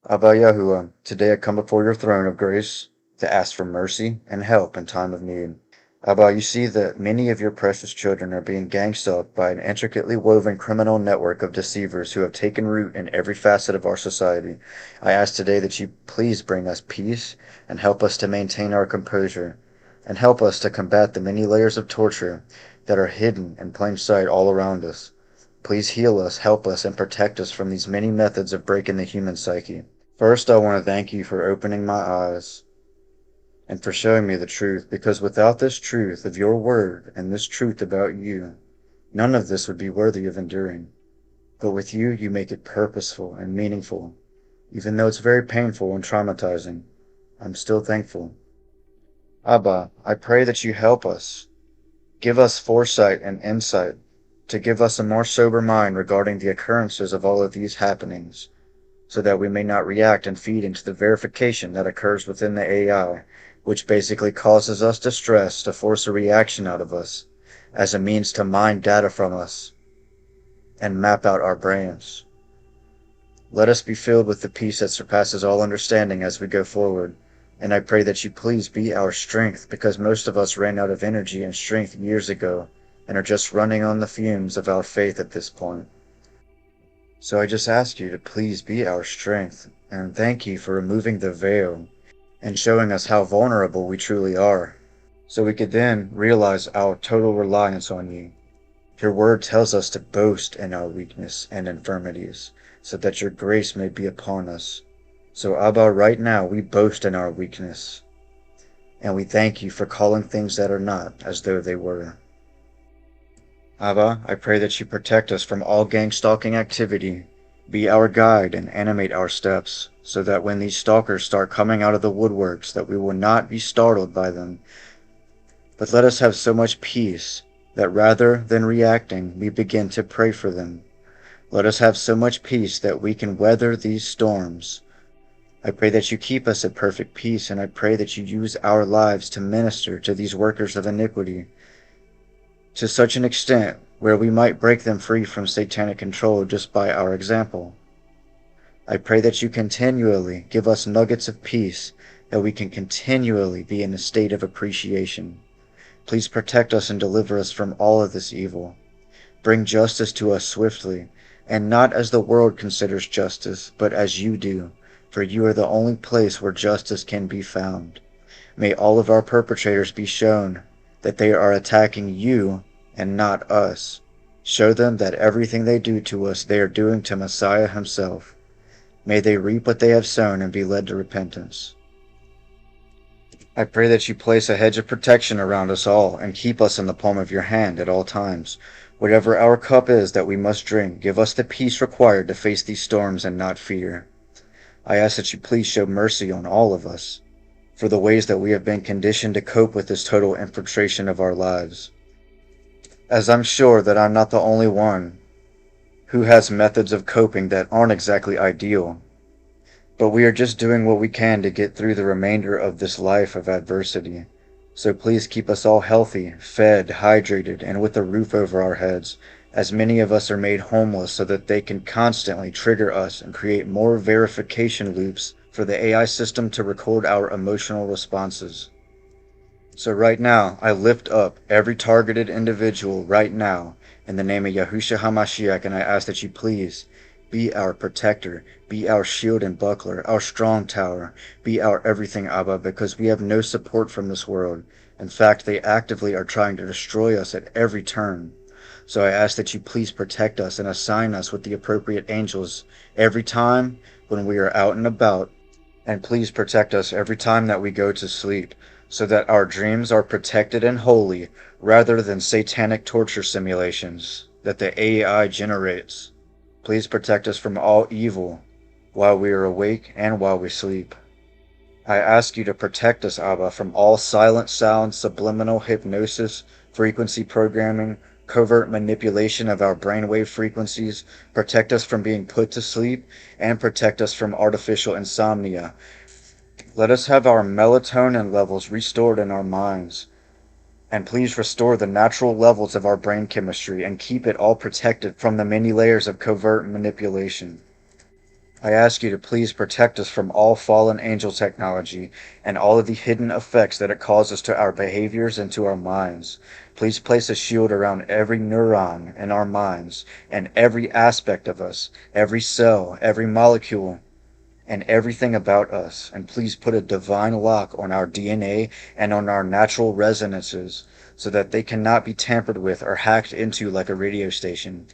Abba Yahuwah, today I come before your throne of grace to ask for mercy and help in time of need. Abba, you see that many of your precious children are being gangstalked by an intricately woven criminal network of deceivers who have taken root in every facet of our society. I ask today that you please bring us peace and help us to maintain our composure, and help us to combat the many layers of torture that are hidden in plain sight all around us. Please heal us, help us, and protect us from these many methods of breaking the human psyche. First, I want to thank you for opening my eyes and for showing me the truth, because without this truth of your word and this truth about you, none of this would be worthy of enduring. But with you, you make it purposeful and meaningful. Even though it's very painful and traumatizing, I'm still thankful. Abba, I pray that you help us. Give us foresight and insight to give us a more sober mind regarding the occurrences of all of these happenings, so that we may not react and feed into the verification that occurs within the AI, which basically causes us distress to force a reaction out of us as a means to mine data from us and map out our brains. Let us be filled with the peace that surpasses all understanding as we go forward, and I pray that you please be our strength, because most of us ran out of energy and strength years ago and are just running on the fumes of our faith at this point. So I just ask you to please be our strength, and thank you for removing the veil and showing us how vulnerable we truly are, so we could then realize our total reliance on you. Your word tells us to boast in our weakness and infirmities, so that your grace may be upon us. So Abba, right now we boast in our weakness, and we thank you for calling things that are not as though they were. Abba, I pray that you protect us from all gang-stalking activity. Be our guide and animate our steps, so that when these stalkers start coming out of the woodworks, that we will not be startled by them. But let us have so much peace that rather than reacting, we begin to pray for them. Let us have so much peace that we can weather these storms. I pray that you keep us at perfect peace, and I pray that you use our lives to minister to these workers of iniquity, to such an extent where we might break them free from satanic control just by our example. I pray that you continually give us nuggets of peace, that we can continually be in a state of appreciation. Please protect us and deliver us from all of this evil. Bring justice to us swiftly, and not as the world considers justice, but as you do, for you are the only place where justice can be found. May all of our perpetrators be shown that they are attacking you and not us. Show them that everything they do to us they are doing to Messiah himself. May they reap what they have sown and be led to repentance. I pray that you place a hedge of protection around us all and keep us in the palm of your hand at all times. Whatever our cup is that we must drink, give us the peace required to face these storms and not fear. I ask that you please show mercy on all of us for the ways that we have been conditioned to cope with this total infiltration of our lives, as I'm sure that I'm not the only one who has methods of coping that aren't exactly ideal. But we are just doing what we can to get through the remainder of this life of adversity. So please keep us all healthy, fed, hydrated, and with a roof over our heads, as many of us are made homeless so that they can constantly trigger us and create more verification loops for the AI system to record our emotional responses. So right now, I lift up every targeted individual right now in the name of Yahushua HaMashiach, and I ask that you please be our protector, be our shield and buckler, our strong tower, be our everything, Abba, because we have no support from this world. In fact, they actively are trying to destroy us at every turn. So I ask that you please protect us and assign us with the appropriate angels every time when we are out and about, and please protect us every time that we go to sleep, so that our dreams are protected and holy, rather than satanic torture simulations that the AI generates. Please protect us from all evil while we are awake and while we sleep. I ask you to protect us, Abba, from all silent sound, subliminal hypnosis, frequency programming, covert manipulation of our brainwave frequencies. Protect us from being put to sleep, and protect us from artificial insomnia. Let us have our melatonin levels restored in our minds. And please restore the natural levels of our brain chemistry and keep it all protected from the many layers of covert manipulation. I ask you to please protect us from all fallen angel technology and all of the hidden effects that it causes to our behaviors and to our minds. Please place a shield around every neuron in our minds and every aspect of us, every cell, every molecule, and everything about us. And please put a divine lock on our DNA and on our natural resonances so that they cannot be tampered with or hacked into like a radio station.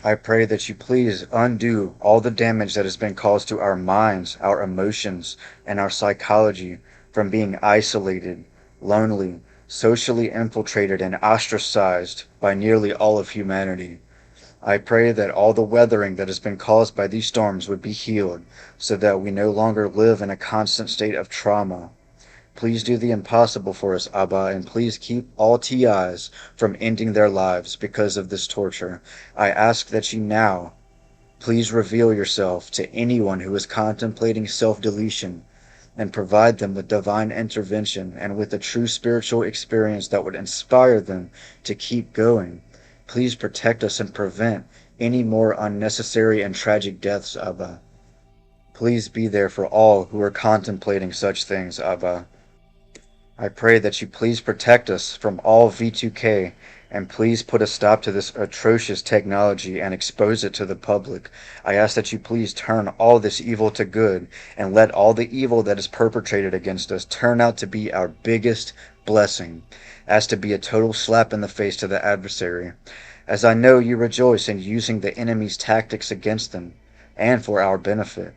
I pray that you please undo all the damage that has been caused to our minds, our emotions, and our psychology from being isolated, lonely, socially infiltrated, and ostracized by nearly all of humanity. I pray that all the weathering that has been caused by these storms would be healed so that we no longer live in a constant state of trauma. Please do the impossible for us, Abba, and please keep all TIs from ending their lives because of this torture. I ask that you now please reveal yourself to anyone who is contemplating self-deletion and provide them with divine intervention and with a true spiritual experience that would inspire them to keep going. Please protect us and prevent any more unnecessary and tragic deaths, Abba. Please be there for all who are contemplating such things, Abba. I pray that you please protect us from all V2K and please put a stop to this atrocious technology and expose it to the public. I ask that you please turn all this evil to good and let all the evil that is perpetrated against us turn out to be our biggest blessing, as to be a total slap in the face to the adversary. As I know you rejoice in using the enemy's tactics against them and for our benefit.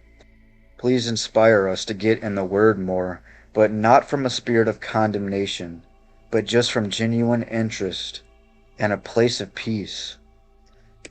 Please inspire us to get in the Word more, but not from a spirit of condemnation, but just from genuine interest and a place of peace.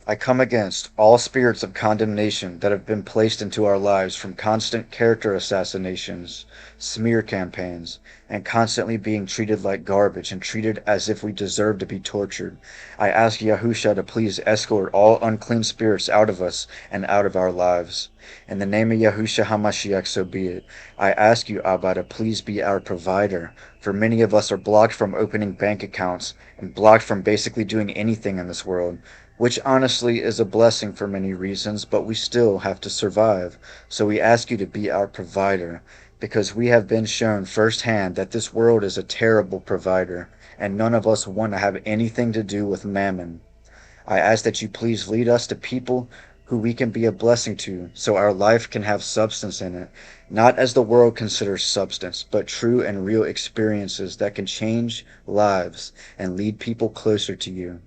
I come against all spirits of condemnation that have been placed into our lives from constant character assassinations, smear campaigns, and constantly being treated like garbage and treated as if we deserve to be tortured. I ask Yahusha to please escort all unclean spirits out of us and out of our lives. In the name of Yahusha HaMashiach, so be it. I ask you, Abba, to please be our provider, for many of us are blocked from opening bank accounts and blocked from basically doing anything in this world, which honestly is a blessing for many reasons, but we still have to survive. So we ask you to be our provider, because we have been shown firsthand that this world is a terrible provider, and none of us want to have anything to do with mammon. I ask that you please lead us to people who we can be a blessing to, so our life can have substance in it, not as the world considers substance, but true and real experiences that can change lives and lead people closer to you.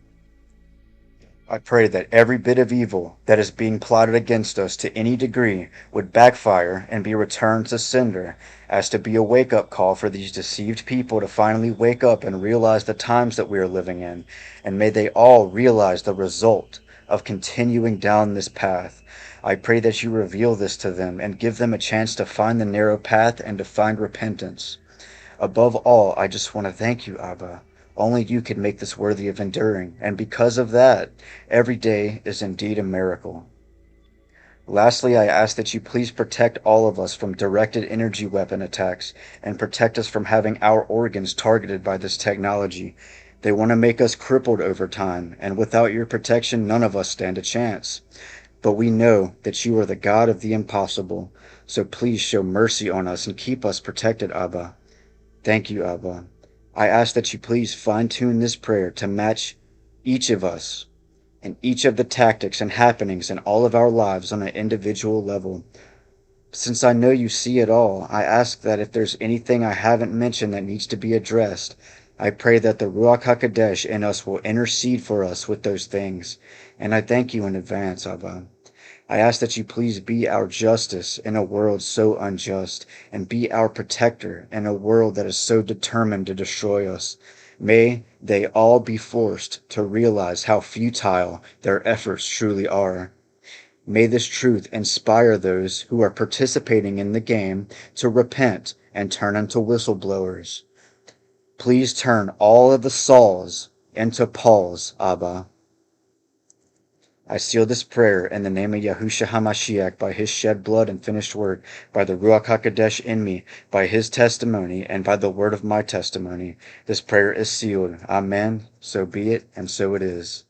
I pray that every bit of evil that is being plotted against us to any degree would backfire and be returned to sender, as to be a wake-up call for these deceived people to finally wake up and realize the times that we are living in, and may they all realize the result of continuing down this path. I pray that you reveal this to them and give them a chance to find the narrow path and to find repentance. Above all, I just want to thank you, Abba. Only you can make this worthy of enduring, and because of that, every day is indeed a miracle. Lastly, I ask that you please protect all of us from directed energy weapon attacks and protect us from having our organs targeted by this technology. They want to make us crippled over time, and without your protection, none of us stand a chance. But we know that you are the God of the impossible, so please show mercy on us and keep us protected, Abba. Thank you, Abba. I ask that you please fine-tune this prayer to match each of us and each of the tactics and happenings in all of our lives on an individual level. Since I know you see it all, I ask that if there's anything I haven't mentioned that needs to be addressed, I pray that the Ruach HaKodesh in us will intercede for us with those things, and I thank you in advance, Abba. I ask that you please be our justice in a world so unjust, and be our protector in a world that is so determined to destroy us. May they all be forced to realize how futile their efforts truly are. May this truth inspire those who are participating in the game to repent and turn into whistleblowers. Please turn all of the Sauls into Pauls, Abba. I seal this prayer in the name of Yahushua HaMashiach, by his shed blood and finished work, by the Ruach HaKodesh in me, by his testimony, and by the word of my testimony. This prayer is sealed. Amen. So be it, and so it is.